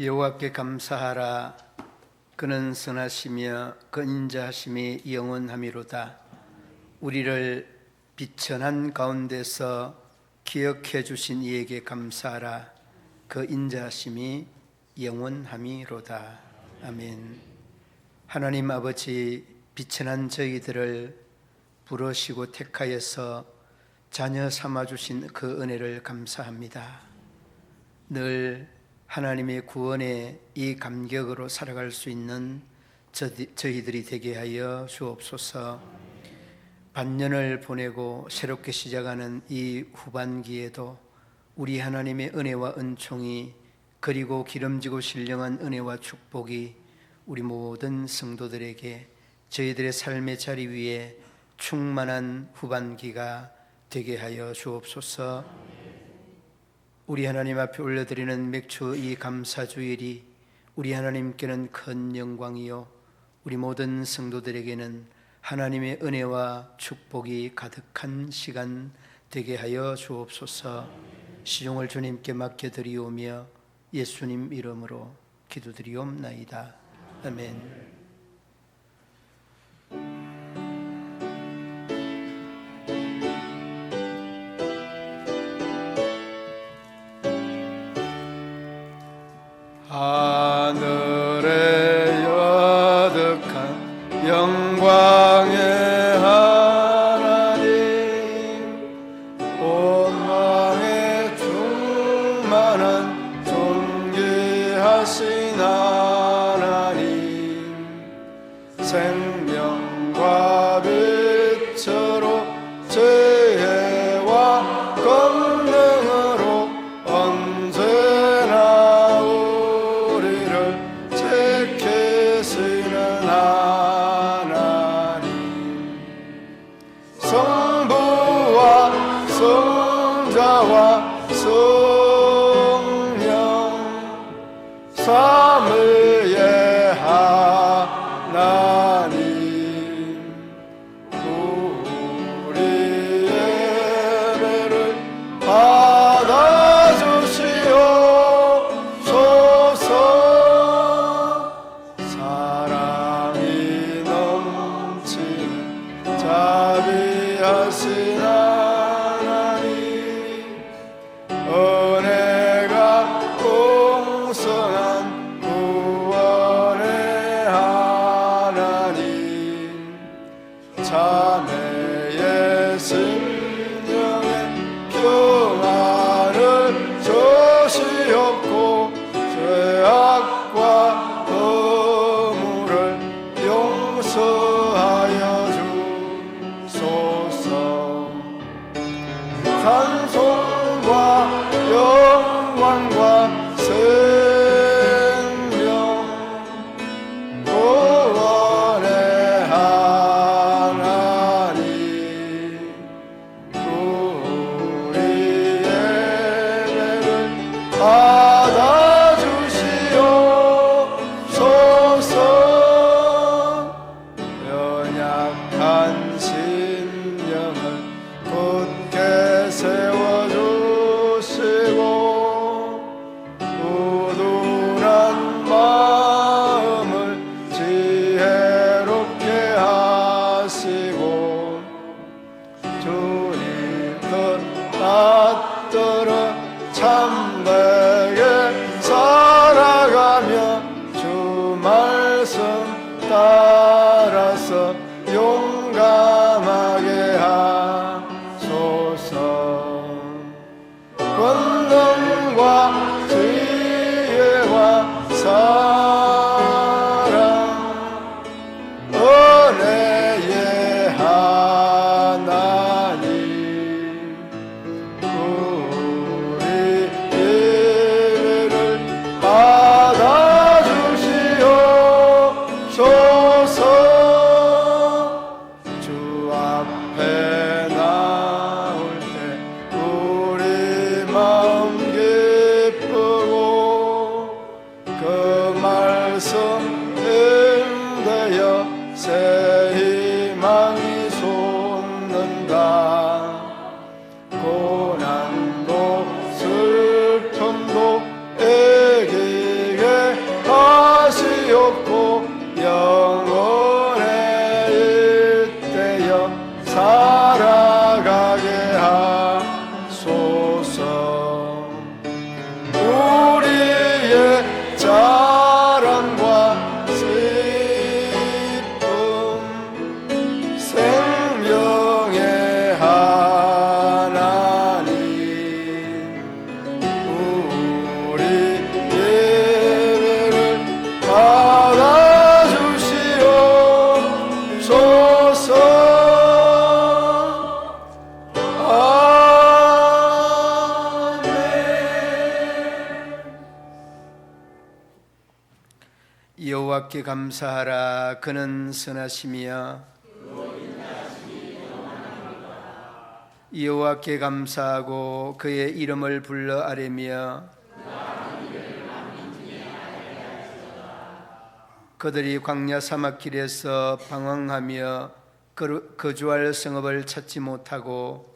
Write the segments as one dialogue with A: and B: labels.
A: 여호와께 감사하라. 그는 선하시며 그 인자하심이 영원하미로다. 우리를 비천한 가운데서 기억해 주신 이에게 감사하라. 그 인자하심이 영원하미로다. 아멘. 하나님 아버지, 비천한 저희들을 부르시고 택하여서 자녀 삼아 주신 그 은혜를 감사합니다. 늘 하나님의 구원의 이 감격으로 살아갈 수 있는 저희들이 되게 하여 주옵소서. 반년을 보내고 새롭게 시작하는 이 후반기에도 우리 하나님의 은혜와 은총이, 그리고 기름지고 신령한 은혜와 축복이 우리 모든 성도들에게 저희들의 삶의 자리 위에 충만한 후반기가 되게 하여 주옵소서. 우리 하나님 앞에 올려드리는 맥주 이 감사주일이 우리 하나님께는 큰 영광이요, 우리 모든 성도들에게는 하나님의 은혜와 축복이 가득한 시간 되게 하여 주옵소서. 시종을 주님께 맡겨드리오며 예수님 이름으로 기도드리옵나이다. 아멘. 하늘의 여득한 영광의 하나님, 온망에 충만한 존귀하신 하나님, 생명과 빛으로 지혜와 권능으로 언제나 지키시는 하나님, 성부와 성자와 성령 삼위의 하나님, 우리의 예배를 받아주시옵소서. 자비하신 하나님, 은혜가 풍성한 구원의 하나님, 자매의 심령에 평안을 주시옵고 죄악과 허물을 용서하여 찬송과 영광과 생명, 구원의 하나님, 우리의 예배를 받아주시옵소서. 연약한 심령을 굳게 세워주시고 우둔한 마음을 지혜롭게 하시고 주님 뜻 받들어 참되게 살아가며 주 말씀 따라서 용감하게 하소서. 권능과 지혜와 사랑, 은혜의 하나님, 우리 예배를 받아주시옵소서. 주 앞에 나올 때 우리 마음 기쁘고 그 말씀 응대여 새 희망이 솟는다. 고난도 슬픔도 애기게 여호와께 감사하라. 그는 선하시며 여호와께 감사하고 그의 이름을 불러 아뢰며 그들이 광야 사막길에서 방황하며 거주할 성읍을 찾지 못하고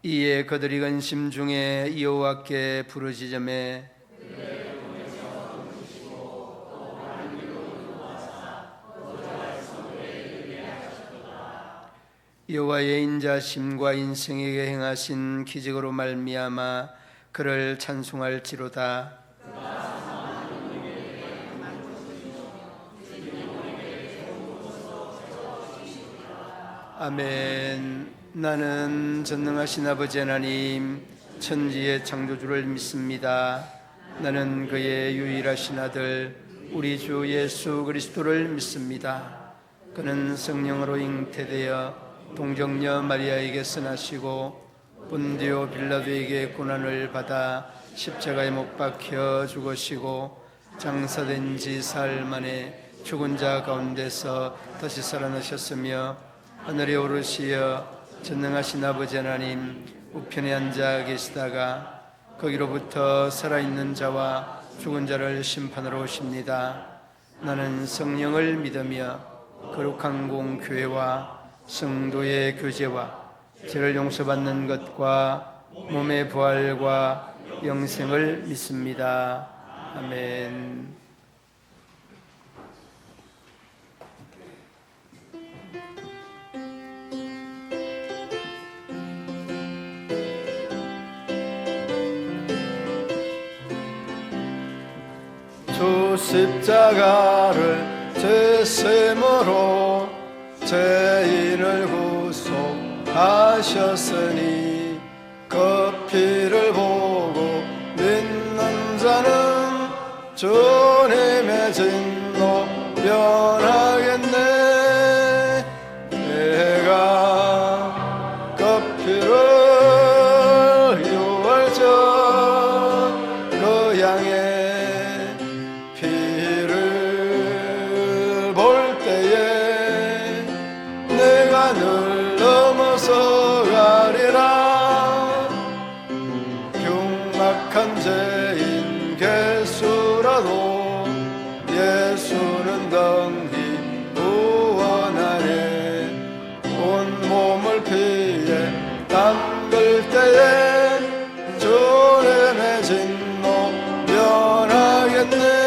A: 이에 그들이 근심 중에 여호와께 부르짖으매 여호와의 인자심과 인생에게 행하신 기적으로 말미암아 그를 찬송할지로다. 아멘. 나는 전능하신 아버지 하나님 천지의 창조주를 믿습니다. 나는 그의 유일하신 아들 우리 주 예수 그리스도를 믿습니다. 그는 성령으로 잉태되어 동정녀 마리아에게서 나시고 본디오 빌라도에게 고난을 받아 십자가에 못 박혀 죽으시고 장사된 지 사흘 만에 죽은 자 가운데서 다시 살아나셨으며 하늘에 오르시어 전능하신 아버지 하나님 우편에 앉아 계시다가 거기로부터 살아있는 자와 죽은 자를 심판하러 오십니다. 나는 성령을 믿으며 거룩한 공교회와 성도의 교제와 죄를 용서받는 것과 몸의 부활과 영생을 믿습니다. 아멘. 주 십자가를 제셈으로 죄인을 구속하셨으니 그 피를 보고 믿는 자는 주님의 진노 면하겠네. 내가 그 피를 유월절 그 양의 늘 넘어서가리라. 흉악한 죄인 개수라도 예수는 등히 구원하네. 온몸을 피에 담글 때에 주님의 진노 면하겠네.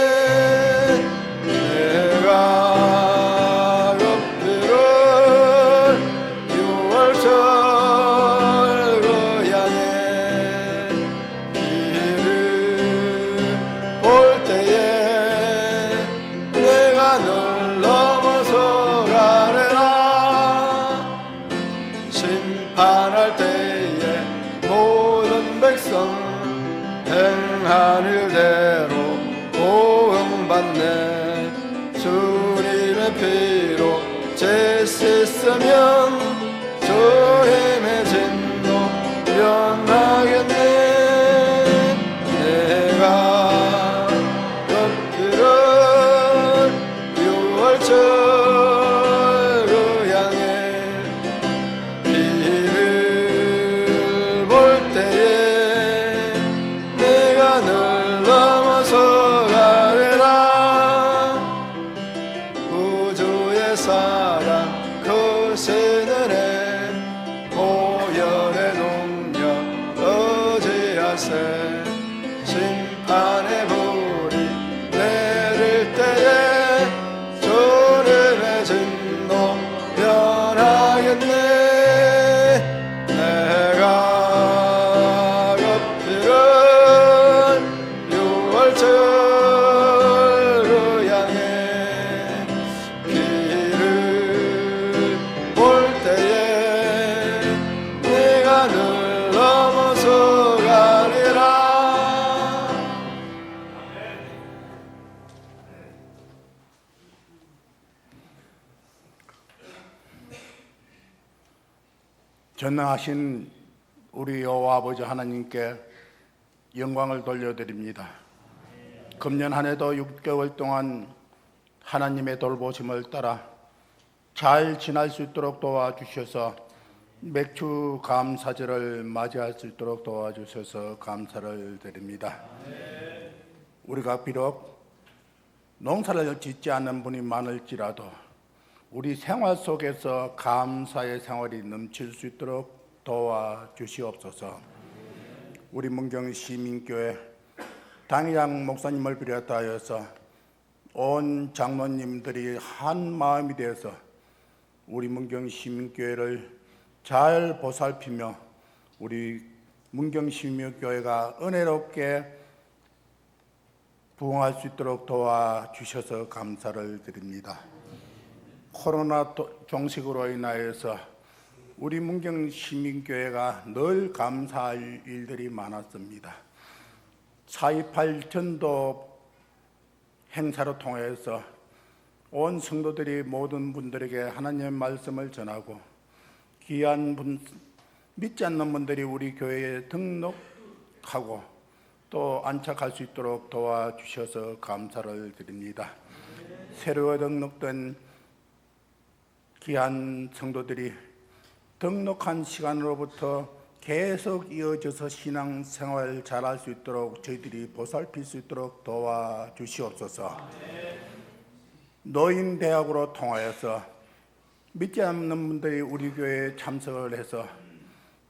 A: 심판할 때에 모든 백성 행한 일대로 보응받네. 주님의 피로 죄 씻으면 주님의 진노 면하겠네. 내가 그 피를 유월절 사랑 그 새늘에 보혈의 능력 의지하세. 심판의 불이 내릴 때에 주님의 진노 면하겠네. 내가 그 피를 유월절
B: 전능하신 우리 여호와 아버지 하나님께 영광을 돌려드립니다. 금년 한 해도 6개월 동안 하나님의 돌보심을 따라 잘 지날 수 있도록 도와주셔서 맥주 감사절을 맞이할 수 있도록 도와주셔서 감사를 드립니다. 우리가 비록 농사를 짓지 않는 분이 많을지라도 우리 생활 속에서 감사의 생활이 넘칠 수 있도록 도와주시옵소서. 우리 문경 시민교회 당회장 목사님을 비롯하여서 온 장로님들이 한 마음이 되어서 우리 문경 시민교회를 잘 보살피며 우리 문경 시민교회가 은혜롭게 부흥할 수 있도록 도와주셔서 감사를 드립니다. 코로나 종식으로 인하여서 우리 문경 시민교회가 늘 감사할 일들이 많았습니다. 4.28 전도 행사로 통해서 온 성도들이 모든 분들에게 하나님의 말씀을 전하고 귀한 분, 믿지 않는 분들이 우리 교회에 등록하고 또 안착할 수 있도록 도와주셔서 감사를 드립니다. 새로 등록된 귀한 성도들이 등록한 시간으로부터 계속 이어져서 신앙생활 잘할 수 있도록 저희들이 보살필 수 있도록 도와주시옵소서. 노인대학으로 통하여서 믿지 않는 분들이 우리 교회에 참석을 해서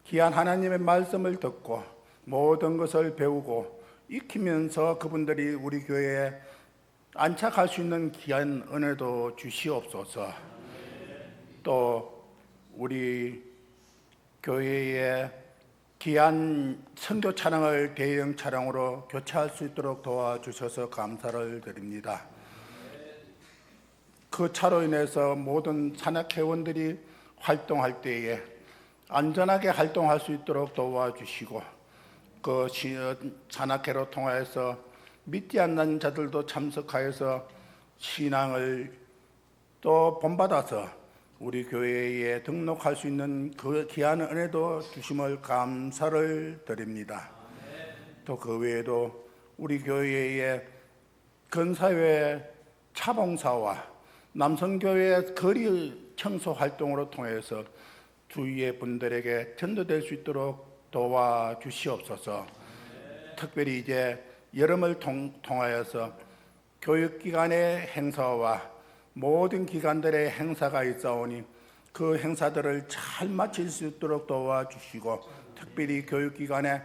B: 귀한 하나님의 말씀을 듣고 모든 것을 배우고 익히면서 그분들이 우리 교회에 안착할 수 있는 귀한 은혜도 주시옵소서. 또 우리 교회에 귀한 선교 차량을 대형 차량으로 교체할 수 있도록 도와주셔서 감사를 드립니다. 그 차로 인해서 모든 산악회원들이 활동할 때에 안전하게 활동할 수 있도록 도와주시고 그 산악회로 통하여서 믿지 않는 자들도 참석하여서 신앙을 또 본받아서 우리 교회에 등록할 수 있는 그 귀한 은혜도 주심을 감사를 드립니다. 또 그 외에도 우리 교회의 근사회 차봉사와 남성교회 거리 청소 활동으로 통해서 주위의 분들에게 전도될 수 있도록 도와주시옵소서. 특별히 이제 여름을 통하여서 교육기관의 행사와 모든 기관들의 행사가 있사오니 그 행사들을 잘 마칠 수 있도록 도와주시고 특별히 교육기관의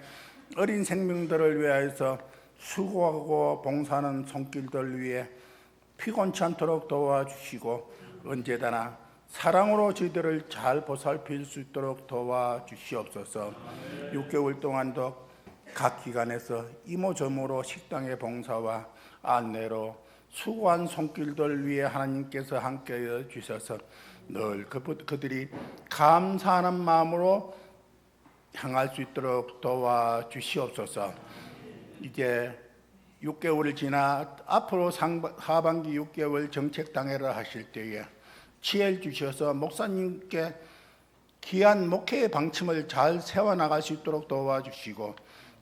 B: 어린 생명들을 위하여서 수고하고 봉사하는 손길들 위해 피곤치 않도록 도와주시고 언제나 사랑으로 저희들을 잘 보살필 수 있도록 도와주시옵소서. 6개월 동안도 각 기관에서 이모저모로 식당의 봉사와 안내로 수고한 손길들 위해 하나님께서 함께해 주셔서 늘 그들이 감사하는 마음으로 향할 수 있도록 도와주시옵소서. 이제 6개월을 지나 앞으로 하반기 6개월 정책당회를 하실 때에 지혜를 주셔서 목사님께 귀한 목회의 방침을 잘 세워나갈 수 있도록 도와주시고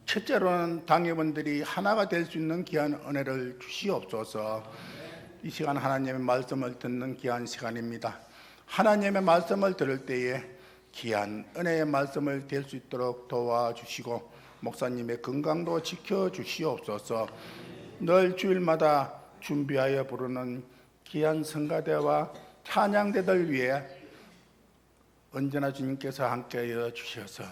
B: 첫째로는 당회원들이 하나가 될 수 있는 귀한 은혜를 주시옵소서. 이 시간 하나님의 말씀을 듣는 귀한 시간입니다. 하나님의 말씀을 들을 때에 귀한 은혜의 말씀을 될 수 있도록 도와주시고 목사님의 건강도 지켜주시옵소서. 늘 주일마다 준비하여 부르는 귀한 성가대와 찬양대들 위해 언제나 주님께서 함께하여 주셔서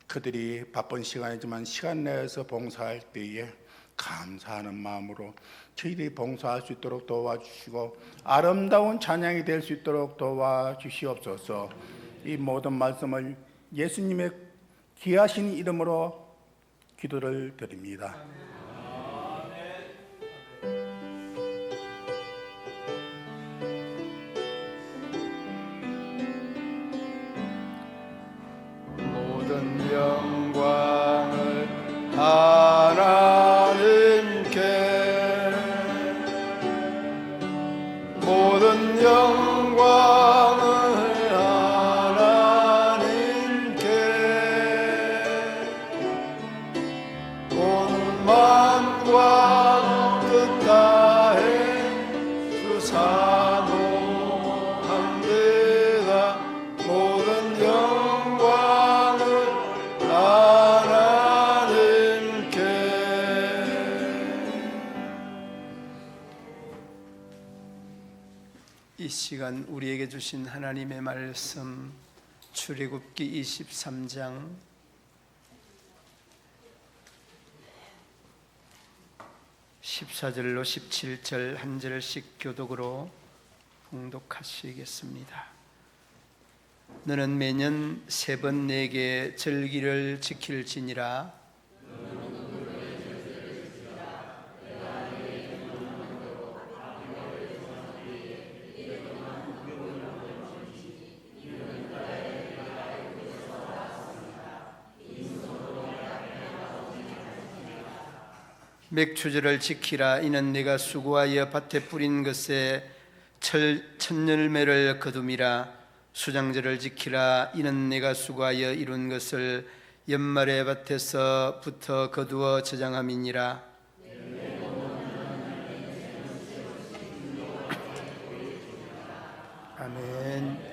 B: 그들이 바쁜 시간이지만 시간 내에서 봉사할 때에 감사하는 마음으로 저희들이 봉사할 수 있도록 도와주시고 아름다운 찬양이 될 수 있도록 도와주시옵소서. 이 모든 말씀을 예수님의 귀하신 이름으로 기도를 드립니다.
A: 모든 영광을 하나님께 모든 영광을 하나님께 이 시간 우리에게 주신 하나님의 말씀 출애굽기 23장 14절로 17절 한 절씩 교독으로 봉독하시겠습니다. 너는 매년 3번 내게 절기를 지킬지니라. 맥추절을 지키라. 이는 내가 수고하여 밭에 뿌린 것에 첫열매를 거둠이라. 수장절을 지키라. 이는 내가 수고하여 이룬 것을 연말에 밭에서부터 거두어 저장함이니라. 아멘.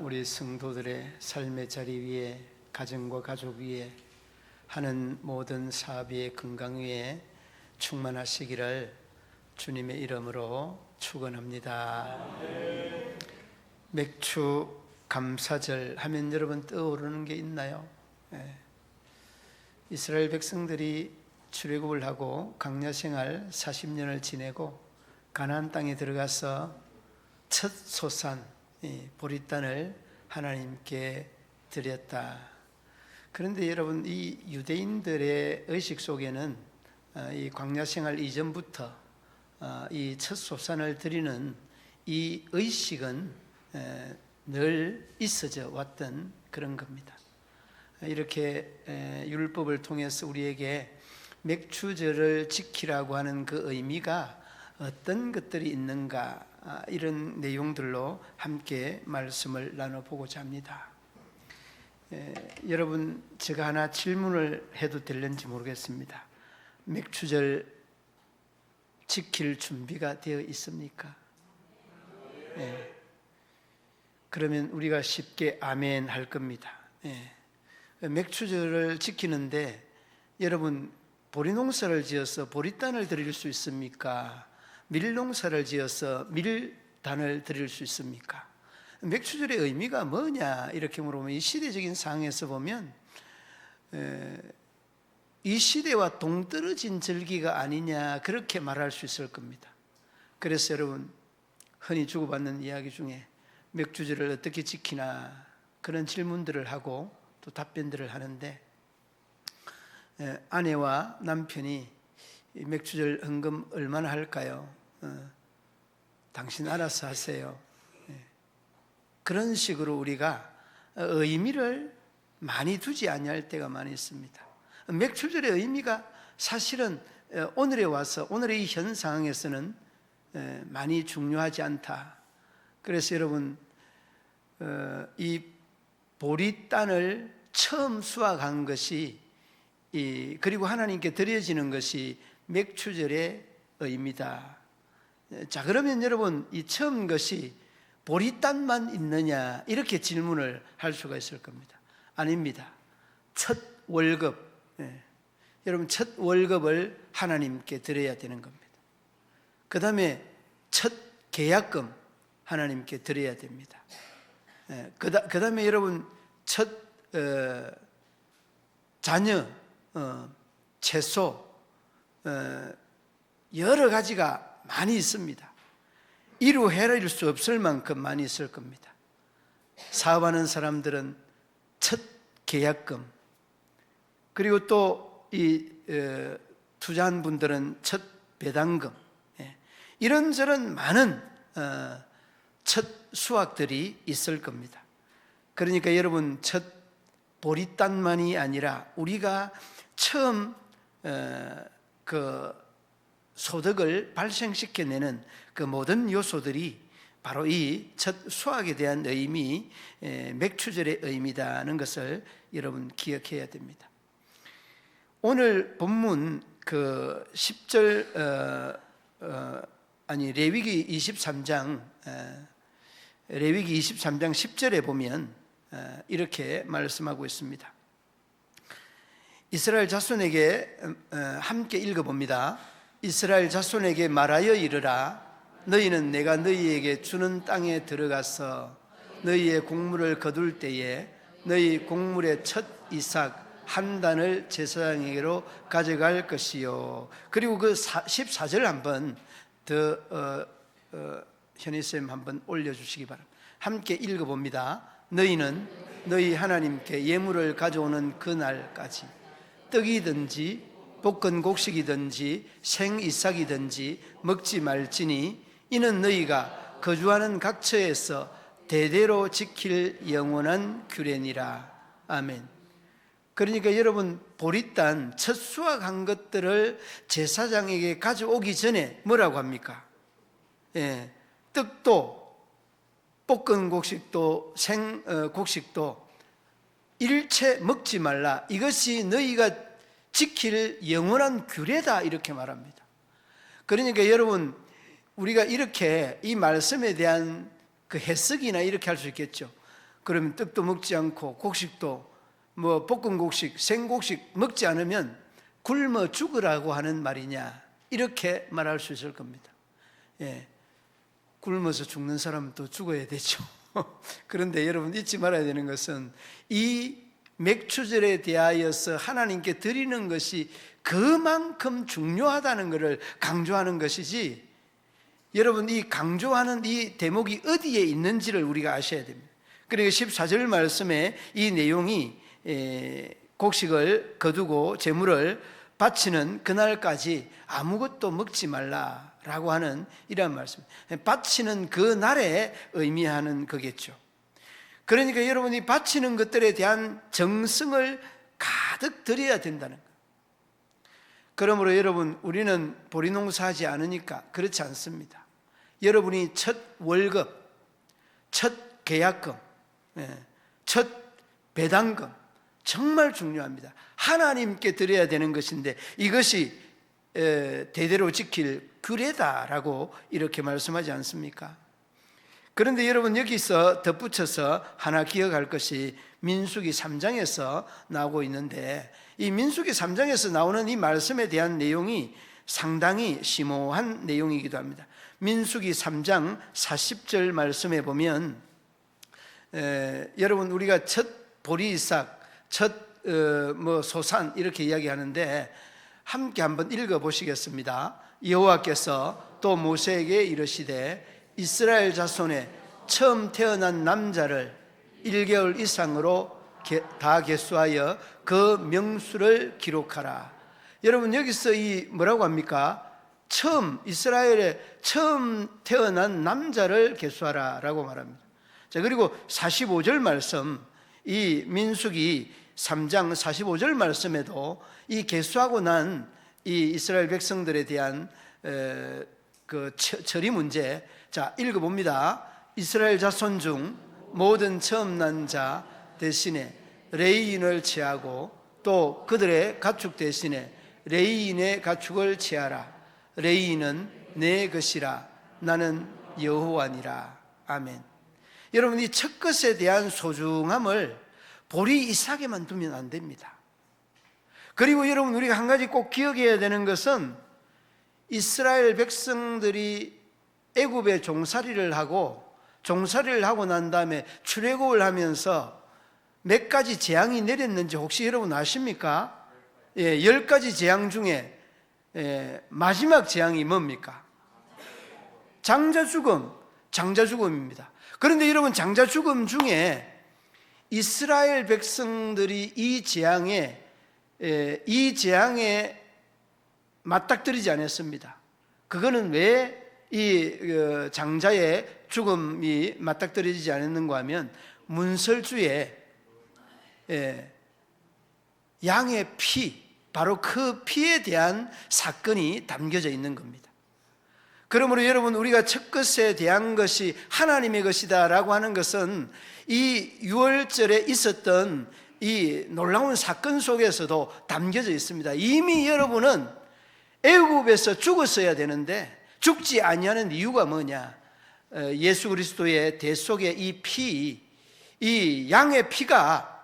A: 우리 성도들의 삶의 자리 위에, 가정과 가족 위에, 하는 모든 사업 위에, 건강 위에 충만하시기를 주님의 이름으로 축원합니다. 맥주 감사절 하면 여러분 떠오르는 게 있나요? 이스라엘 백성들이 출애굽을 하고 광야 생활 40년을 지내고 가나안 땅에 들어가서 첫 소산 보리단을 하나님께 드렸다. 그런데 여러분, 이 유대인들의 의식 속에는 이 광야 생활 이전부터 이 첫 소산을 드리는 이 의식은 늘 있어져 왔던 그런 겁니다. 이렇게 율법을 통해서 우리에게 맥추절을 지키라고 하는 그 의미가 어떤 것들이 있는가, 이런 내용들로 함께 말씀을 나눠보고자 합니다. 여러분, 제가 하나 질문을 해도 될는지 모르겠습니다. 맥추절 지킬 준비가 되어 있습니까? 그러면 우리가 쉽게 아멘 할 겁니다. 맥추절을 지키는데 여러분, 보리농사를 지어서 보리단을 드릴 수 있습니까? 밀농사를 지어서 밀단을 드릴 수 있습니까? 맥추절의 의미가 뭐냐 이렇게 물어보면, 이 시대적인 상황에서 보면 이 시대와 동떨어진 절기가 아니냐, 그렇게 말할 수 있을 겁니다. 그래서 여러분, 흔히 주고받는 이야기 중에 맥추절을 어떻게 지키나, 그런 질문들을 하고 또 답변들을 하는데, 아내와 남편이 맥추절 헌금 얼마나 할까요? 당신 알아서 하세요. 그런 식으로 우리가 의미를 많이 두지 아니할 때가 많이 있습니다. 맥추절의 의미가 사실은 오늘에 와서, 오늘의 이 현 상황에서는 많이 중요하지 않다. 그래서 여러분, 이 보리단을 처음 수확한 것이, 그리고 하나님께 드려지는 것이 맥추절의 의미다. 자, 그러면 여러분, 이 처음 것이 보리단만 있느냐, 이렇게 질문을 할 수가 있을 겁니다. 아닙니다. 첫 월급, 여러분, 첫 월급을 하나님께 드려야 되는 겁니다. 그 다음에 첫 계약금 하나님께 드려야 됩니다. 그 다음에 여러분, 첫 자녀, 채소, 여러 가지가 많이 있습니다. 이루 헤아릴 수 없을 만큼 많이 있을 겁니다. 사업하는 사람들은 첫 계약금, 그리고 또 이 투자한 분들은 첫 배당금, 이런저런 많은 첫 수확들이 있을 겁니다. 그러니까 여러분, 첫 보리단만이 아니라 우리가 처음 그 소득을 발생시켜내는 그 모든 요소들이 바로 이 첫 수확에 대한 의미, 맥추절의 의미다는 것을 여러분 기억해야 됩니다. 오늘 본문 그 10절, 레위기 23장, 레위기 23장 10절에 보면 이렇게 말씀하고 있습니다. 이스라엘 자손에게 함께 읽어봅니다. 이스라엘 자손에게 말하여 이르라. 너희는 내가 너희에게 주는 땅에 들어가서 너희의 곡물을 거둘 때에 너희 곡물의 첫 이삭 한 단을 제사장에게로 가져갈 것이요. 그리고 그 14절 한번 더 현희쌤 한번 올려주시기 바랍니다. 함께 읽어봅니다. 너희는 너희 하나님께 예물을 가져오는 그날까지 떡이든지 볶은 곡식이든지 생이삭이든지 먹지 말지니 이는 너희가 거주하는 각처에서 대대로 지킬 영원한 규례니라. 아멘. 그러니까 여러분, 보리단 첫 수확한 것들을 제사장에게 가져오기 전에 뭐라고 합니까? 떡도 볶은 곡식도 곡식도 일체 먹지 말라. 이것이 너희가 지킬 영원한 규례다, 이렇게 말합니다. 그러니까 여러분, 우리가 이렇게 이 말씀에 대한 그 해석이나 이렇게 할 수 있겠죠. 그러면 떡도 먹지 않고 곡식도 뭐 볶은 곡식, 생곡식 먹지 않으면 굶어 죽으라고 하는 말이냐, 이렇게 말할 수 있을 겁니다. 예, 굶어서 죽는 사람은 또 죽어야 되죠. 그런데 여러분 잊지 말아야 되는 것은 이 맥추절에 대하여서 하나님께 드리는 것이 그만큼 중요하다는 것을 강조하는 것이지, 여러분 이 강조하는 이 대목이 어디에 있는지를 우리가 아셔야 됩니다. 그러니까 14절 말씀에 이 내용이 곡식을 거두고 제물을 바치는 그날까지 아무것도 먹지 말라라고 하는 이런 말씀, 바치는 그 날에 의미하는 거겠죠. 그러니까 여러분이 바치는 것들에 대한 정성을 가득 들여야 된다는 거예요. 그러므로 여러분, 우리는 보리농사하지 않으니까 그렇지 않습니다. 여러분이 첫 월급, 첫 계약금, 첫 배당금 정말 중요합니다. 하나님께 드려야 되는 것인데 이것이 대대로 지킬 규례다라고 이렇게 말씀하지 않습니까? 그런데 여러분 여기서 덧붙여서 하나 기억할 것이 민수기 3장에서 나오고 있는데, 이 민수기 3장에서 나오는 이 말씀에 대한 내용이 상당히 심오한 내용이기도 합니다. 민수기 3장 40절 말씀에 보면 여러분 우리가 첫 보리이삭, 첫 소산 이렇게 이야기하는데 함께 한번 읽어보시겠습니다. 여호와께서 또 모세에게 이르시되 이스라엘 자손의 처음 태어난 남자를 1개월 이상으로 다 계수하여 그 명수를 기록하라. 여러분 여기서 이 뭐라고 합니까? 이스라엘의 처음 태어난 남자를 계수하라 라고 말합니다. 자, 그리고 45절 말씀, 이 민수기 3장 45절 말씀에도 이 계수하고 난 이 이스라엘 백성들에 대한 그 처리 문제, 자 읽어봅니다. 이스라엘 자손 중 모든 처음 난 자 대신에 레위인을 취하고 또 그들의 가축 대신에 레위인의 가축을 취하라. 레위인은 내 것이라. 나는 여호와니라. 아멘. 여러분 이 첫 것에 대한 소중함을 보리 이삭에만 두면 안 됩니다. 그리고 여러분 우리가 한 가지 꼭 기억해야 되는 것은 이스라엘 백성들이 애굽에 종살이를 하고 난 다음에 출애굽을 하면서 몇 가지 재앙이 내렸는지 혹시 여러분 아십니까? 10가지 재앙 중에 마지막 재앙이 뭡니까? 장자 죽음입니다. 그런데 여러분 장자 죽음 중에 이스라엘 백성들이 이 재앙에 맞닥뜨리지 않았습니다. 그거는 왜 이 장자의 죽음이 맞닥뜨리지 않았는가 하면 문설주에 양의 피, 바로 그 피에 대한 사건이 담겨져 있는 겁니다. 그러므로 여러분 우리가 첫 것에 대한 것이 하나님의 것이다 라고 하는 것은 이 유월절에 있었던 이 놀라운 사건 속에서도 담겨져 있습니다. 이미 여러분은 애굽에서 죽었어야 되는데 죽지 아니하는 이유가 뭐냐? 예수 그리스도의 대속의 이 피, 이 양의 피가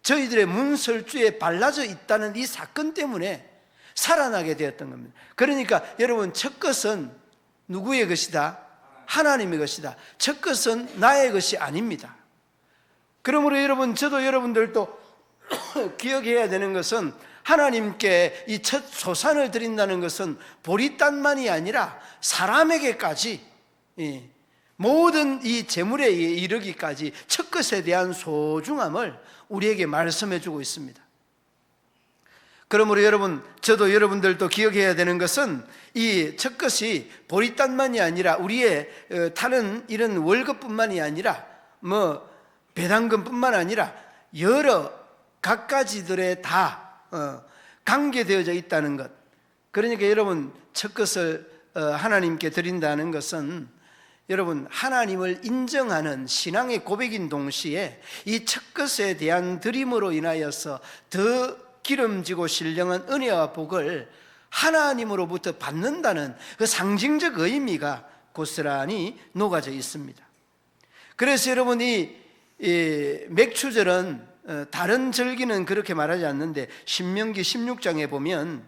A: 저희들의 문설주에 발라져 있다는 이 사건 때문에 살아나게 되었던 겁니다. 그러니까 여러분 첫 것은 누구의 것이다? 하나님의 것이다. 첫 것은 나의 것이 아닙니다. 그러므로 여러분, 저도 여러분들도 기억해야 되는 것은 하나님께 이 첫 소산을 드린다는 것은 보리단만이 아니라 사람에게까지 모든 이 재물에 이르기까지 첫 것에 대한 소중함을 우리에게 말씀해 주고 있습니다. 그러므로 여러분, 저도 여러분들도 기억해야 되는 것은 이 첫 것이 보리단만이 아니라 우리의 다른 이런 월급뿐만이 아니라 배당금뿐만 아니라 여러 갖가지들에 다 관계되어져 있다는 것. 그러니까 여러분 첫 것을 하나님께 드린다는 것은 여러분 하나님을 인정하는 신앙의 고백인 동시에 이 첫 것에 대한 드림으로 인하여서 더 기름지고 신령한 은혜와 복을 하나님으로부터 받는다는 그 상징적 의미가 고스란히 녹아져 있습니다. 그래서 여러분이 이 맥추절은 다른 절기는 그렇게 말하지 않는데 신명기 16장에 보면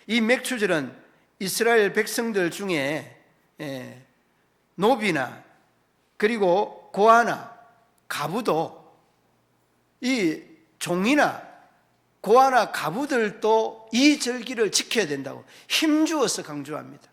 A: 이 맥추절은 이스라엘 백성들 중에 노비나 그리고 고아나 가부도 이 종이나 고아나 가부들도 이 절기를 지켜야 된다고 힘주어서 강조합니다.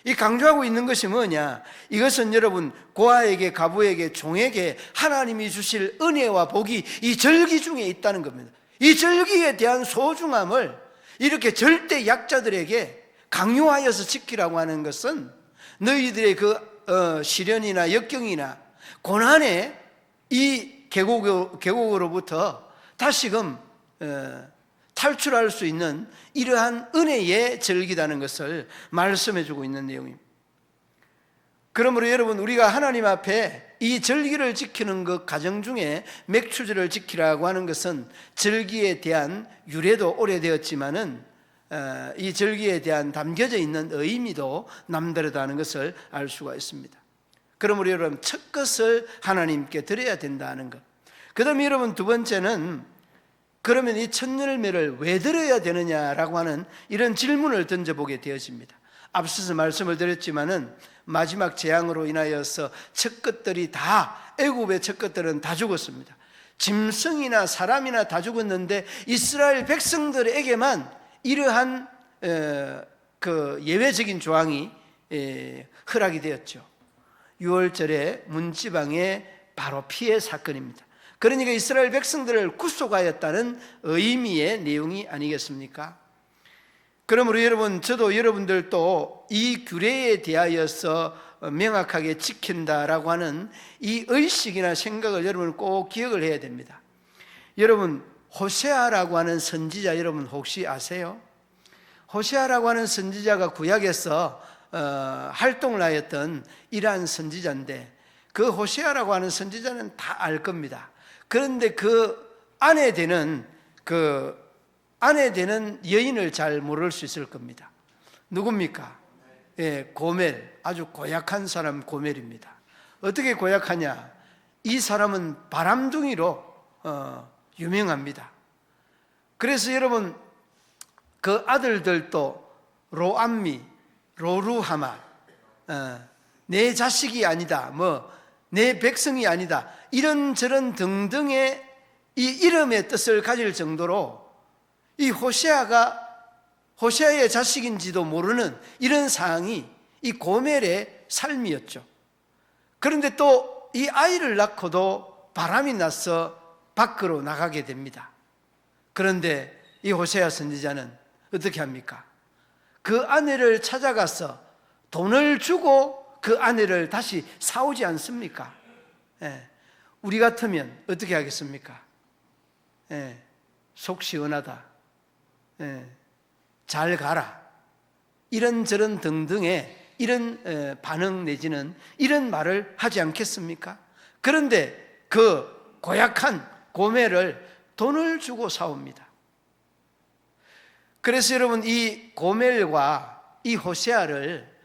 A: 이 강조하고 있는 것이 뭐냐? 이것은 여러분 고아에게 가부에게 종에게 하나님이 주실 은혜와 복이 이 절기 중에 있다는 겁니다. 이 절기에 대한 소중함을 이렇게 절대 약자들에게 강요하여서 지키라고 하는 것은 너희들의 그 시련이나 역경이나 고난에 이 계곡으로부터 다시금 탈출할 수 있는 이러한 은혜의 절기라는 것을 말씀해 주고 있는 내용입니다. 그러므로 여러분 우리가 하나님 앞에 이 절기를 지키는 그 과정 중에 맥추절을 지키라고 하는 것은 절기에 대한 유래도 오래되었지만은 이 절기에 대한 담겨져 있는 의미도 남다르다는 것을 알 수가 있습니다. 그러므로 여러분 첫 것을 하나님께 드려야 된다는 것. 그 다음에 여러분 두 번째는 그러면 이 첫 열매를 왜 드려야 되느냐라고 하는 이런 질문을 던져보게 되어집니다. 앞서서 말씀을 드렸지만은 마지막 재앙으로 인하여서 첫 것들이 다 애굽의 첫 것들은 다 죽었습니다. 짐승이나 사람이나 다 죽었는데 이스라엘 백성들에게만 이러한 그 예외적인 조항이 허락이 되었죠. 6월절에 문지방의 바로 피해 사건입니다. 그러니까 이스라엘 백성들을 구속하였다는 의미의 내용이 아니겠습니까? 그러므로 여러분, 저도 여러분들도 이 규례에 대하여서 명확하게 지킨다라고 하는 이 의식이나 생각을 여러분 꼭 기억을 해야 됩니다. 여러분, 호세아라고 하는 선지자 여러분 혹시 아세요? 호세아라고 하는 선지자가 구약에서 활동을 하였던 이러한 선지자인데 그 호세아라고 하는 선지자는 다 알 겁니다. 그런데 그 아내 되는 여인을 잘 모를 수 있을 겁니다. 누굽니까? 고멜, 아주 고약한 사람 고멜입니다. 어떻게 고약하냐? 이 사람은 바람둥이로 유명합니다. 그래서 여러분 그 아들들도 로암미, 로루하마, 내 자식이 아니다, 내 백성이 아니다, 이런저런 등등의 이 이름의 뜻을 가질 정도로 이 호세아의 자식인지도 모르는 이런 상황이 이 고멜의 삶이었죠. 그런데 또 이 아이를 낳고도 바람이 나서 밖으로 나가게 됩니다. 그런데 이 호세아 선지자는 어떻게 합니까? 그 아내를 찾아가서 돈을 주고 그 아내를 다시 사오지 않습니까? 우리 같으면 어떻게 하겠습니까? 속 시원하다, 잘 가라, 이런저런 등등의 이런 반응 내지는 이런 말을 하지 않겠습니까? 그런데 그 고약한 고멜을 돈을 주고 사옵니다. 그래서 여러분 이 고멜과 이 호세아를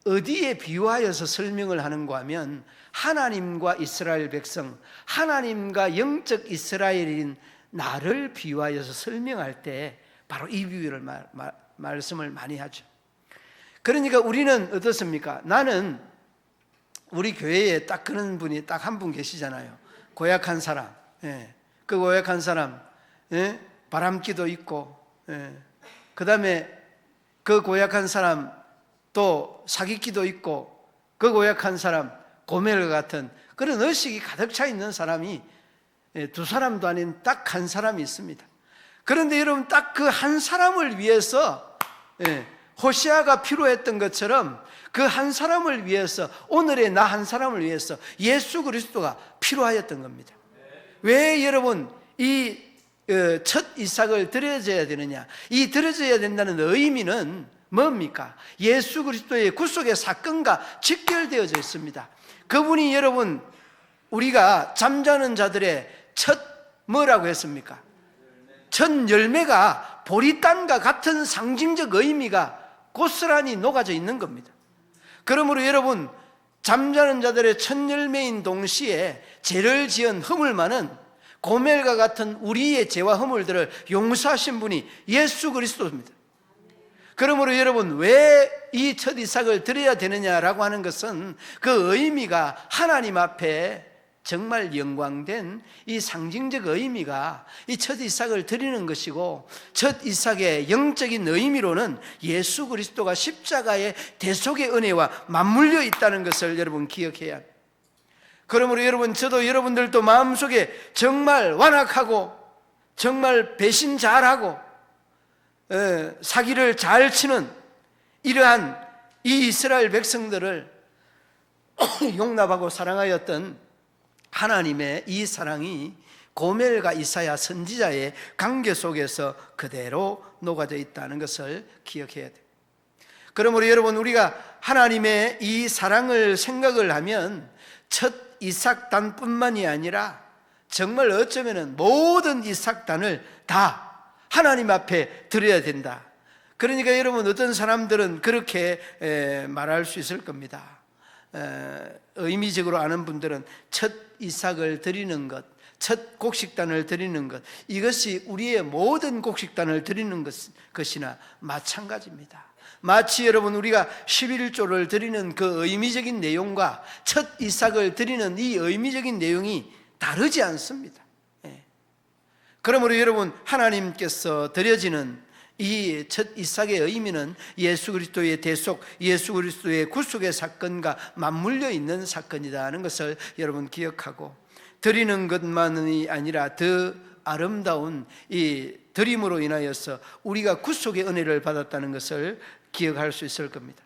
A: 어디에 비유하여서 설명을 하는가 하면 하나님과 이스라엘 백성, 하나님과 영적 이스라엘인 나를 비유하여서 설명할 때 바로 이 비유를 말씀을 많이 하죠. 그러니까 우리는 어떻습니까? 나는 우리 교회에 딱 그런 분이 딱 한 분 계시잖아요. 고약한 사람. 그 고약한 사람, 바람기도 있고, 그 다음에 그 고약한 사람 또 사기기도 있고, 그 고약한 사람 고멜 같은 그런 의식이 가득 차 있는 사람이 두 사람도 아닌 딱 한 사람이 있습니다. 그런데 여러분 딱 그 한 사람을 위해서 호세아가 필요했던 것처럼 그 한 사람을 위해서, 오늘의 나 한 사람을 위해서 예수 그리스도가 필요하였던 겁니다. 왜 여러분 이 첫 이삭을 드려져야 되느냐? 이 드려져야 된다는 의미는 뭡니까? 예수 그리스도의 구속의 사건과 직결되어져 있습니다. 그분이 여러분 우리가 잠자는 자들의 첫 뭐라고 했습니까? 첫 열매가 보리단과 같은 상징적 의미가 고스란히 녹아져 있는 겁니다. 그러므로 여러분 잠자는 자들의 첫 열매인 동시에 죄를 지은 허물만은 고멜과 같은 우리의 죄와 허물들을 용서하신 분이 예수 그리스도입니다. 그러므로 여러분, 왜 이 첫 이삭을 드려야 되느냐라고 하는 것은 그 의미가 하나님 앞에 정말 영광된 이 상징적 의미가 이 첫 이삭을 드리는 것이고, 첫 이삭의 영적인 의미로는 예수 그리스도가 십자가의 대속의 은혜와 맞물려 있다는 것을 여러분 기억해야 합니다. 그러므로 여러분, 저도 여러분들도 마음속에 정말 완악하고 정말 배신 잘하고 사기를 잘 치는 이러한 이 이스라엘 백성들을 용납하고 사랑하였던 하나님의 이 사랑이 고멜과 이사야 선지자의 관계 속에서 그대로 녹아져 있다는 것을 기억해야 돼요. 그러므로 여러분, 우리가 하나님의 이 사랑을 생각을 하면 첫 이삭단뿐만이 아니라 정말 어쩌면 모든 이삭단을 다 하나님 앞에 드려야 된다. 그러니까 여러분, 어떤 사람들은 그렇게 말할 수 있을 겁니다. 의미적으로 아는 분들은 첫 이삭을 드리는 것, 첫 곡식단을 드리는 것, 이것이 우리의 모든 곡식단을 드리는 것이나 마찬가지입니다. 마치 여러분, 우리가 11조를 드리는 그 의미적인 내용과 첫 이삭을 드리는 이 의미적인 내용이 다르지 않습니다. 그러므로 여러분, 하나님께서 드려지는 이 첫 이삭의 의미는 예수 그리스도의 대속, 예수 그리스도의 구속의 사건과 맞물려 있는 사건이라는 것을 여러분 기억하고, 드리는 것만이 아니라 더 아름다운 이 드림으로 인하여서 우리가 구속의 은혜를 받았다는 것을 기억할 수 있을 겁니다.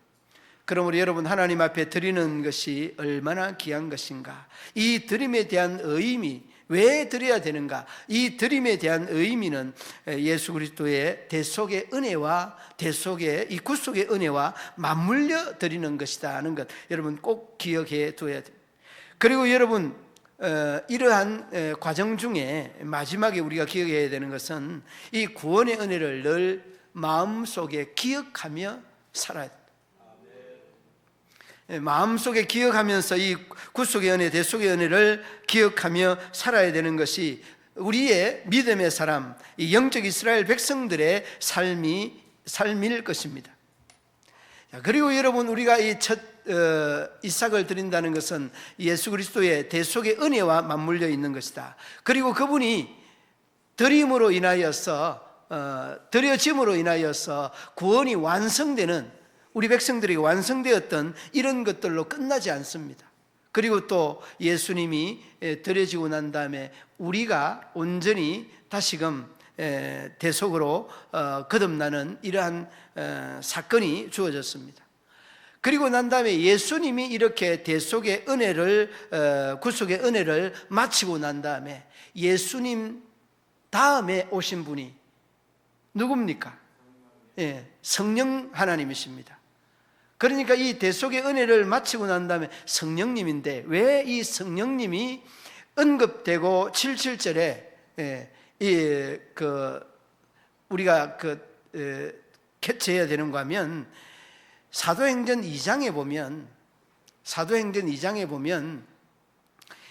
A: 그러므로 여러분, 하나님 앞에 드리는 것이 얼마나 귀한 것인가, 이 드림에 대한 의미, 왜 드려야 되는가, 이 드림에 대한 의미는 예수 그리스도의 대속의 은혜와 대속의 이 구속의 은혜와 맞물려 드리는 것이다 하는 것 여러분 꼭 기억해 둬야 됩니다. 그리고 여러분, 이러한 과정 중에 마지막에 우리가 기억해야 되는 것은 이 구원의 은혜를 늘 마음속에 기억하며 살아야 됩니다. 마음속에 기억하면서 이 구속의 은혜, 대속의 은혜를 기억하며 살아야 되는 것이 우리의 믿음의 사람, 이 영적 이스라엘 백성들의 삶일 것입니다. 그리고 여러분, 우리가 이 첫 이삭을 드린다는 것은 예수 그리스도의 대속의 은혜와 맞물려 있는 것이다. 그리고 그분이 드림으로 인하여서 드려짐으로 인하여서 구원이 완성되는, 우리 백성들이 완성되었던 이런 것들로 끝나지 않습니다. 그리고 또 예수님이 드려지고 난 다음에 우리가 온전히 다시금 대속으로 거듭나는 이러한 사건이 주어졌습니다. 그리고 난 다음에 예수님이 이렇게 대속의 은혜를, 구속의 은혜를 마치고 난 다음에 예수님 다음에 오신 분이 누굽니까? 성령 하나님이십니다. 그러니까 이 대속의 은혜를 마치고 난 다음에 성령님인데, 왜 이 성령님이 언급되고 77절에 우리가 캐치해야 되는가 하면, 사도행전 2장에 보면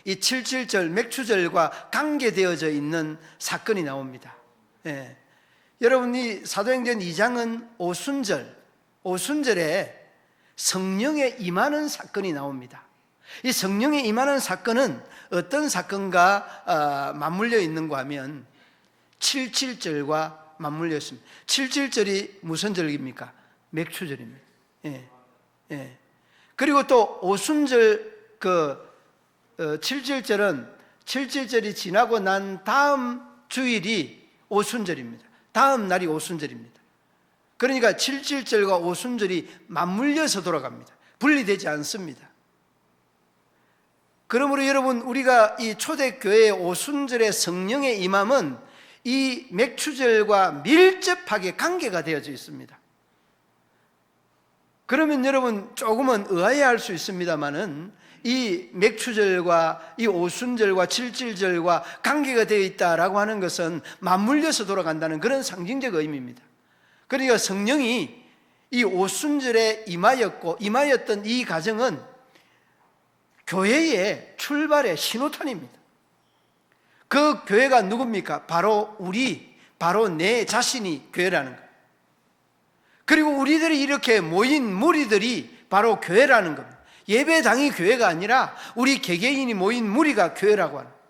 A: 이 77절 맥추절과 관계되어져 있는 사건이 나옵니다. 여러분, 이 사도행전 2장은 오순절에 성령에 임하는 사건이 나옵니다. 이 성령에 임하는 사건은 어떤 사건과 맞물려 있는가 하면 77절과 맞물려 있습니다. 77절이 무슨 절입니까? 맥추절입니다. 그리고 또 오순절 77절이 지나고 난 다음 주일이 오순절입니다. 다음 날이 오순절입니다. 그러니까 77절과 오순절이 맞물려서 돌아갑니다. 분리되지 않습니다. 그러므로 여러분, 우리가 이 초대교회의 오순절의 성령의 임함은 이 맥추절과 밀접하게 관계가 되어져 있습니다. 그러면 여러분, 조금은 의아해할 수 있습니다만은 이 맥추절과 이 오순절과 77절과 관계가 되어 있다라고 하는 것은 맞물려서 돌아간다는 그런 상징적 의미입니다. 그러니까 성령이 이 오순절에 임하였던 이 가정은 교회의 출발의 신호탄입니다. 그 교회가 누굽니까? 바로 바로 내 자신이 교회라는 거예요. 그리고 우리들이 이렇게 모인 무리들이 바로 교회라는 겁니다. 예배당이 교회가 아니라 우리 개개인이 모인 무리가 교회라고 하는 거예요.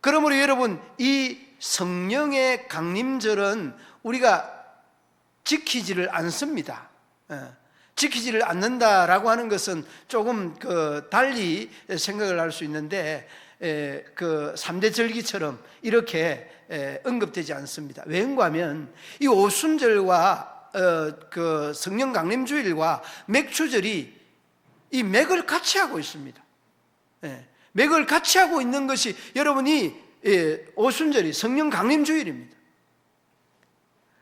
A: 그러므로 여러분, 이 성령의 강림절은 우리가 지키지를 않습니다. 지키지를 않는다라고 하는 것은 조금 달리 생각을 할 수 있는데, 그 3대 절기처럼 이렇게 언급되지 않습니다. 왜인가 하면 이 오순절과 그 성령 강림주일과 맥주절이 이 맥을 같이 하고 있습니다. 맥을 같이 하고 있는 것이 여러분이 오순절이 성령 강림주일입니다.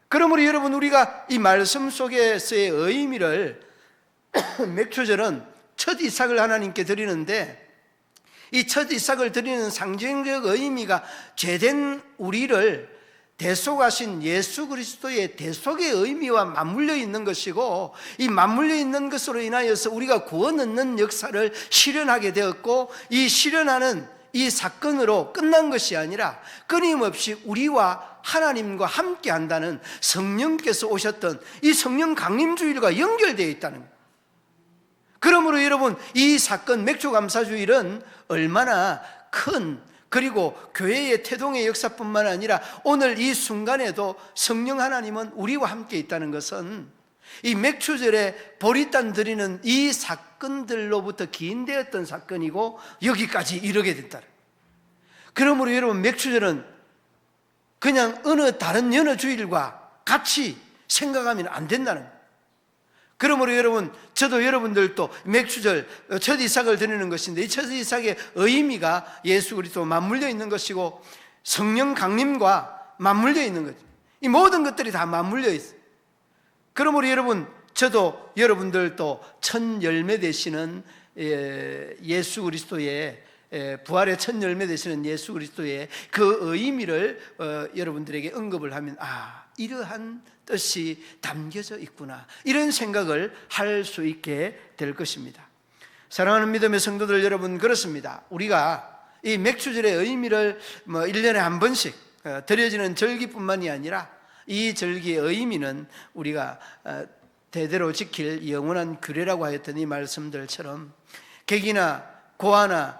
A: 그러므로 여러분, 우리가 이 말씀 속에서의 의미를 맥주절은 첫 이삭을 하나님께 드리는데, 이 첫 이삭을 드리는 상징적 의미가 죄된 우리를 대속하신 예수 그리스도의 대속의 의미와 맞물려 있는 것이고, 이 맞물려 있는 것으로 인하여서 우리가 구원 얻는 역사를 실현하게 되었고, 이 실현하는 이 사건으로 끝난 것이 아니라 끊임없이 우리와 하나님과 함께 한다는 성령께서 오셨던 이 성령 강림주일과 연결되어 있다는 거예요. 그러므로 여러분, 이 사건 맥주감사주일은 얼마나 큰, 그리고 교회의 태동의 역사뿐만 아니라 오늘 이 순간에도 성령 하나님은 우리와 함께 있다는 것은 이 맥주절에 보리단 드리는 이 사건들로부터 기인되었던 사건이고 여기까지 이르게 됐다. 그러므로 여러분, 맥주절은 그냥 다른 여느 주일과 같이 생각하면 안 된다는 거예요. 그러므로 여러분, 저도 여러분들도 맥주절 첫 이삭을 드리는 것인데, 이 첫 이삭의 의미가 예수 그리스도와 맞물려 있는 것이고 성령 강림과 맞물려 있는 거죠. 이 모든 것들이 다 맞물려 있어요. 그러므로 여러분, 저도 여러분들도 첫 열매 되시는 예수 그리스도의 부활의 첫 열매 되시는 예수 그리스도의 그 의미를 여러분들에게 언급을 하면, 이러한 뜻이 담겨져 있구나, 이런 생각을 할 수 있게 될 것입니다. 사랑하는 믿음의 성도들 여러분, 그렇습니다. 우리가 이 맥주절의 의미를 1년에 한 번씩 드려지는 절기뿐만이 아니라 이 절기의 의미는 우리가 대대로 지킬 영원한 규례라고 하였던 이 말씀들처럼 객이나 고아나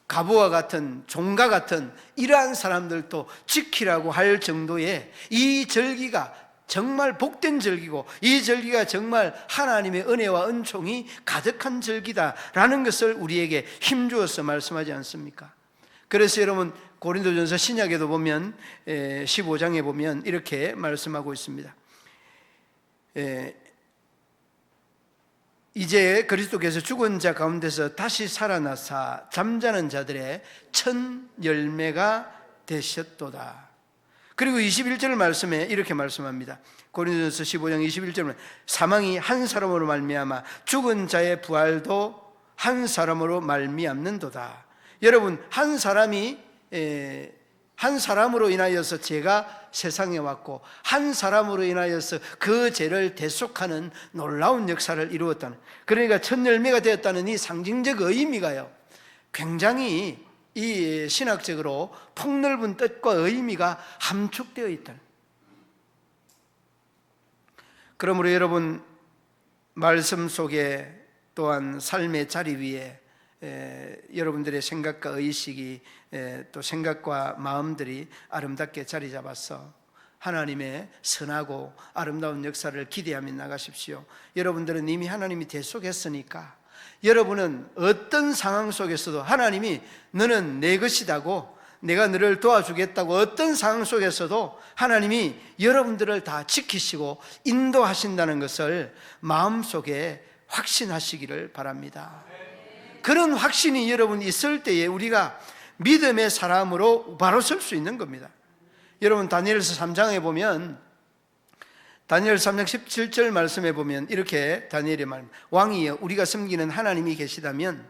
A: 가부와 같은, 종과 같은 이러한 사람들도 지키라고 할 정도의 이 절기가 정말 복된 절기고, 이 절기가 정말 하나님의 은혜와 은총이 가득한 절기다라는 것을 우리에게 힘주어서 말씀하지 않습니까? 그래서 여러분, 고린도전서 신약에도 보면 15장에 보면 이렇게 말씀하고 있습니다. 이제 그리스도께서 죽은 자 가운데서 다시 살아나사 잠자는 자들의 첫 열매가 되셨도다. 그리고 21절 말씀에 이렇게 말씀합니다. 고린도전서 15장 21절에 사망이 한 사람으로 말미암아 죽은 자의 부활도 한 사람으로 말미암는도다. 여러분, 한 사람으로 인하여서 죄가 세상에 왔고, 한 사람으로 인하여서 그 죄를 대속하는 놀라운 역사를 이루었다는, 그러니까 첫 열매가 되었다는 이 상징적 의미가요, 굉장히 이 신학적으로 폭넓은 뜻과 의미가 함축되어 있다. 그러므로 여러분, 말씀 속에 또한 삶의 자리 위에 여러분들의 생각과 의식이 또 생각과 마음들이 아름답게 자리 잡아서 하나님의 선하고 아름다운 역사를 기대하며 나가십시오. 여러분들은 이미 하나님이 대속했으니까 여러분은 어떤 상황 속에서도 하나님이 너는 내 것이다고, 내가 너를 도와주겠다고, 어떤 상황 속에서도 하나님이 여러분들을 다 지키시고 인도하신다는 것을 마음속에 확신하시기를 바랍니다. 그런 확신이 여러분 있을 때에 우리가 믿음의 사람으로 바로 설 수 있는 겁니다. 여러분, 다니엘서 3장에 보면, 다니엘 3장 17절 말씀에 보면 이렇게 다니엘이 말합니다. 왕이여, 우리가 섬기는 하나님이 계시다면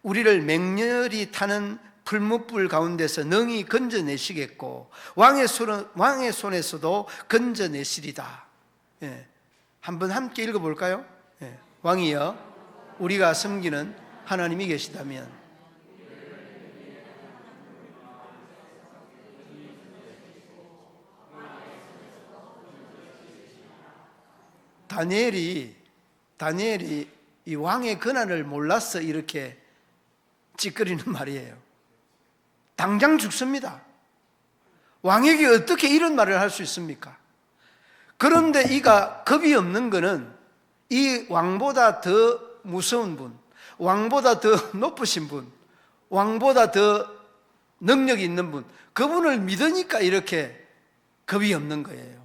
A: 우리를 맹렬히 타는 풀무불 가운데서 능히 건져내시겠고 왕의 손에서도 건져내시리다. 한번 함께 읽어볼까요? 왕이여, 우리가 섬기는 하나님이 계시다면 다니엘이 이 왕의 권한을 몰라서 이렇게 찌끄리는 말이에요. 당장 죽습니다. 왕에게 어떻게 이런 말을 할 수 있습니까? 그런데 이가 겁이 없는 것은 이 왕보다 더 무서운 분, 왕보다 더 높으신 분, 왕보다 더 능력이 있는 분, 그분을 믿으니까 이렇게 겁이 없는 거예요.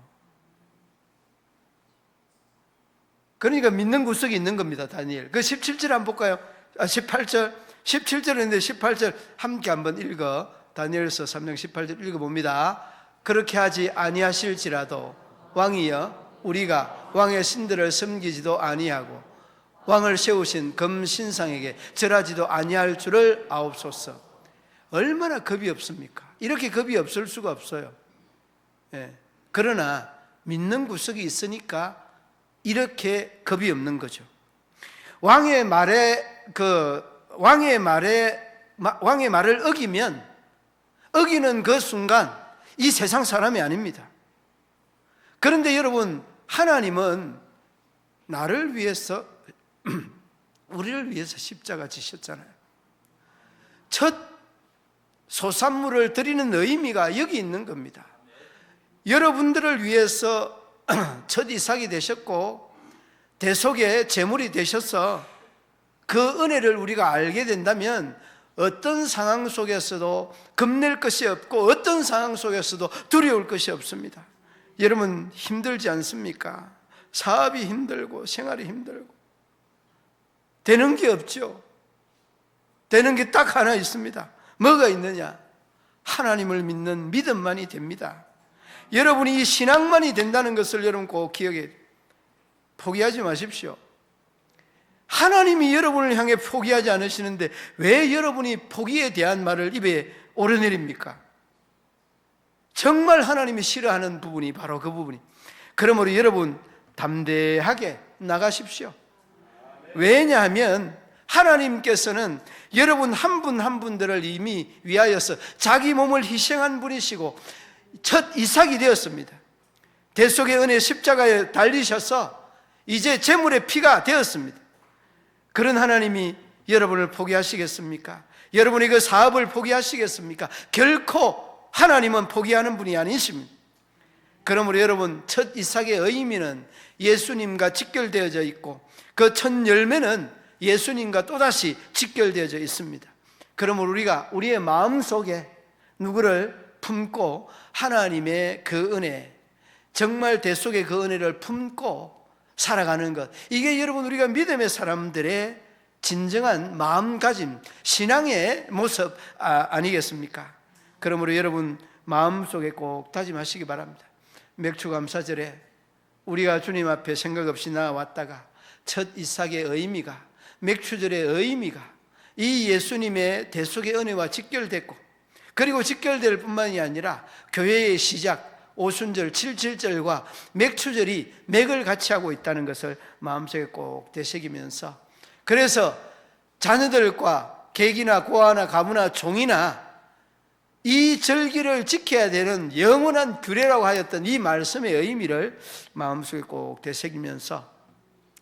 A: 그러니까 믿는 구석이 있는 겁니다. 다니엘. 그 17절 한번 볼까요? 18절, 17절인데 18절 함께 한번 읽어. 다니엘서 3장 18절 읽어봅니다. 그렇게 하지 아니하실지라도 왕이여 우리가 왕의 신들을 섬기지도 아니하고 왕을 세우신 금신상에게 절하지도 아니할 줄을 아옵소서. 얼마나 겁이 없습니까? 이렇게 겁이 없을 수가 없어요. 예. 그러나 믿는 구석이 있으니까 이렇게 겁이 없는 거죠. 왕의 말을 어기는 그 순간 이 세상 사람이 아닙니다. 그런데 여러분, 하나님은 나를 위해서 우리를 위해서 십자가 지셨잖아요. 첫 소산물을 드리는 의미가 여기 있는 겁니다. 여러분들을 위해서 첫 이삭이 되셨고 대속의 제물이 되셔서 그 은혜를 우리가 알게 된다면 어떤 상황 속에서도 겁낼 것이 없고 어떤 상황 속에서도 두려울 것이 없습니다. 여러분 힘들지 않습니까? 사업이 힘들고 생활이 힘들고 되는 게 없죠. 되는 게 딱 하나 있습니다. 뭐가 있느냐? 하나님을 믿는 믿음만이 됩니다. 여러분이 이 신앙만이 된다는 것을 여러분 꼭 기억해. 포기하지 마십시오. 하나님이 여러분을 향해 포기하지 않으시는데 왜 여러분이 포기에 대한 말을 입에 오르내립니까? 정말 하나님이 싫어하는 부분이 바로 그 부분이. 그러므로 여러분 담대하게 나가십시오. 왜냐하면 하나님께서는 여러분 한 분 한 분들을 이미 위하여서 자기 몸을 희생한 분이시고 첫 이삭이 되었습니다. 대속의 은혜 십자가에 달리셔서 이제 제물의 피가 되었습니다. 그런 하나님이 여러분을 포기하시겠습니까? 여러분이 그 사업을 포기하시겠습니까? 결코 하나님은 포기하는 분이 아니십니다. 그러므로 여러분 첫 이삭의 의미는 예수님과 직결되어져 있고 그 첫 열매는 예수님과 또다시 직결되어져 있습니다. 그러므로 우리가 우리의 마음속에 누구를 품고 하나님의 그 은혜, 정말 대속의 그 은혜를 품고 살아가는 것, 이게 여러분 우리가 믿음의 사람들의 진정한 마음가짐, 신앙의 모습 아니겠습니까? 그러므로 여러분 마음속에 꼭 다짐하시기 바랍니다. 맥주감사절에 우리가 주님 앞에 생각 없이 나왔다가 첫 이삭의 의미가, 맥주절의 의미가 이 예수님의 대속의 은혜와 직결됐고, 그리고 직결될 뿐만이 아니라 교회의 시작 오순절 77절과 맥주절이 맥을 같이 하고 있다는 것을 마음속에 꼭 되새기면서, 그래서 자녀들과 객이나 고아나 가무나 종이나 이 절기를 지켜야 되는 영원한 규례라고 하였던 이 말씀의 의미를 마음속에 꼭 되새기면서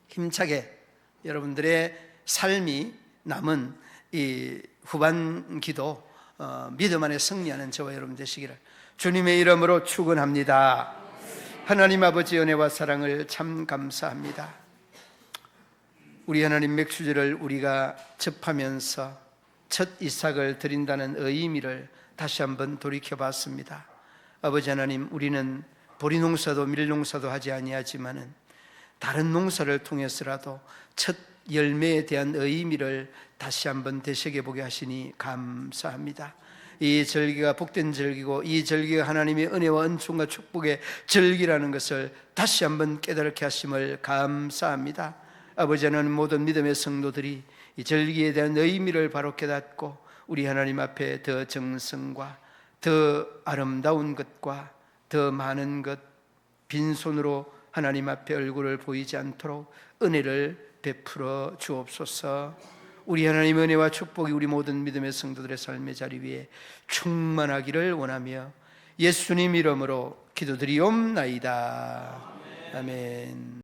A: 힘차게 여러분들의 삶이 남은 이 후반 기도 믿음 안에 승리하는 저와 여러분 되시기를 주님의 이름으로 축원합니다. 하나님 아버지 은혜와 사랑을 참 감사합니다. 우리 하나님 맥주절을 우리가 접하면서 첫 이삭을 드린다는 의미를 다시 한번 돌이켜봤습니다. 아버지 하나님, 우리는 보리 농사도 밀 농사도 하지 아니하지만은 다른 농사를 통해서라도 첫 열매에 대한 의미를 다시 한번 되새겨보게 하시니 감사합니다. 이 절기가 복된 절기고 이 절기가 하나님의 은혜와 은총과 축복의 절기라는 것을 다시 한번 깨닫게 하심을 감사합니다. 아버지 하나님, 모든 믿음의 성도들이 이 절기에 대한 의미를 바로 깨닫고 우리 하나님 앞에 더 정성과 더 아름다운 것과 더 많은 것, 빈손으로 하나님 앞에 얼굴을 보이지 않도록 은혜를 베풀어 주옵소서. 우리 하나님의 은혜와 축복이 우리 모든 믿음의 성도들의 삶의 자리 위에 충만하기를 원하며 예수님 이름으로 기도드리옵나이다. 아멘.